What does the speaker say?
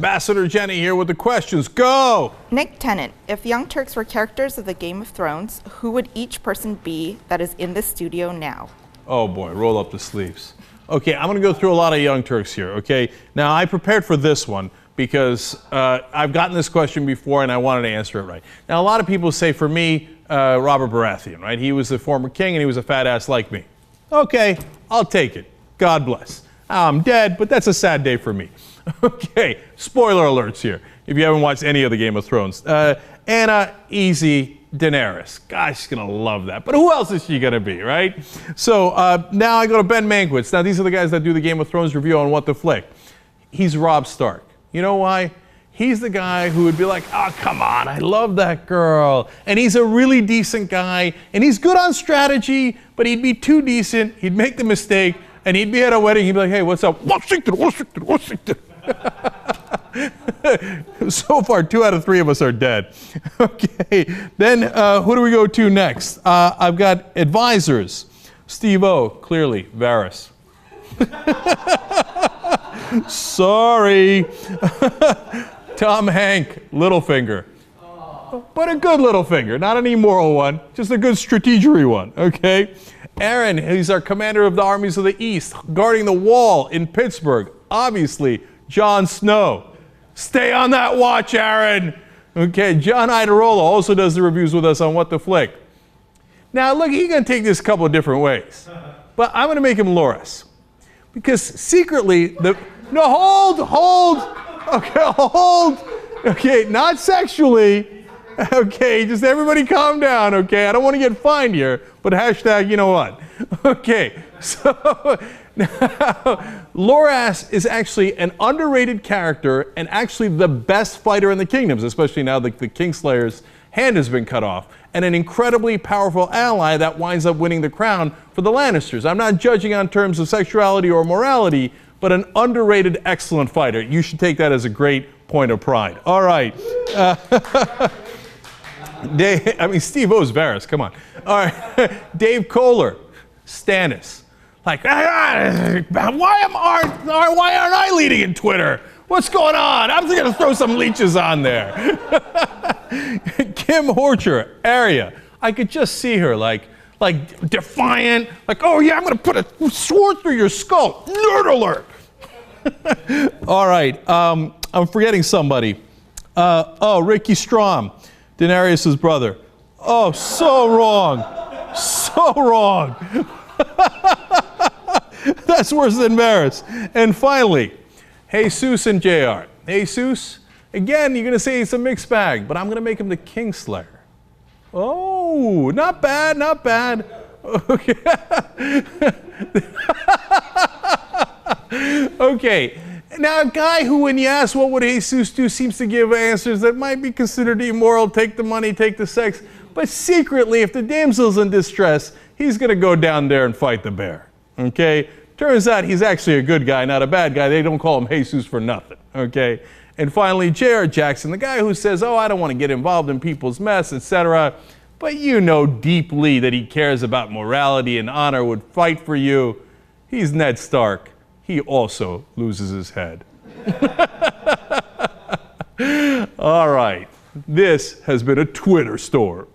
Ambassador Jenny here with the questions. Go! Nick Tennant, if Young Turks were characters of the Game of Thrones, who would each person be that is in the studio now? Oh boy, roll up the sleeves. Okay, I'm going to go through a lot of Young Turks here, okay? Now, I prepared for this one because I've gotten this question before and I wanted to answer it right. Now, a lot of people say for me, Robert Baratheon, right? He was the former king and he was a fat ass like me. Okay, I'll take it. God bless. I'm dead, but that's a sad day for me. Okay, spoiler alerts here, if you haven't watched any of the Game of Thrones. Anna, easy, Daenerys. Gosh, she's gonna love that. But who else is she gonna be, right? So now I go to Ben Mankiewicz. Now these are the guys that do the Game of Thrones review on What the Flick. He's Robb Stark. You know why? He's the guy who would be like, oh, come on, I love that girl. And he's a really decent guy, and he's good on strategy, but he'd be too decent, he'd make the mistake, and he'd be at a wedding, he'd be like, hey, what's up? Washington, Washington, Washington. So far, 2 out of 3 of us are dead. Okay, then who do we go to next? I've got advisors. Steve-O, clearly, Varys. Sorry. Tom Hanc, Littlefinger. But a good Littlefinger, not an immoral one, just a good strategery one, okay? Aaron, he's our commander of the armies of the East, guarding the wall in Pittsburgh. Obviously, Jon Snow. Stay on that watch, Aaron. Okay, John Iadarola also does the reviews with us on What the Flick. Now, look, he's going to take this a couple of different ways. But I'm going to make him Loras. Because secretly, no, hold. Okay, hold. Okay, not sexually. Okay, just everybody calm down, okay? I don't want to get fined here, but hashtag, you know what? Okay, so now, Loras is actually an underrated character and actually the best fighter in the kingdoms, especially now that the Kingslayer's hand has been cut off, and an incredibly powerful ally that winds up winning the crown for the Lannisters. I'm not judging on terms of sexuality or morality, but an underrated, excellent fighter. You should take that as a great point of pride. All right. Steve-O's Varys, come on. All right, Dave Koller, Stannis. Like, why aren't I leading in Twitter? What's going on? I'm just gonna throw some leeches on there. Kim Horcher, Arya. I could just see her like defiant, like, oh yeah, I'm gonna put a sword through your skull. Nerd alert. All right, I'm forgetting somebody. Ricky Strom, Daenerys' brother. Oh, so wrong. So wrong. That's worse than Varys. And finally, Jesus and Jayar. Jesus, again, you're going to say it's a mixed bag, but I'm going to make him the Kingslayer. Oh, not bad, not bad. Okay. Okay. Now, a guy who, when you ask what would Jesus do, seems to give answers that might be considered immoral, take the money, take the sex, but secretly, if the damsel's in distress, he's going to go down there and fight the bear. Okay? Turns out he's actually a good guy, not a bad guy. They don't call him Jesus for nothing. Okay? And finally, Jayar Jackson, the guy who says, oh, I don't want to get involved in people's mess, etc., but you know deeply that he cares about morality and honor, would fight for you. He's Ned Stark. He also loses his head. All right. This has been a Twitter storm.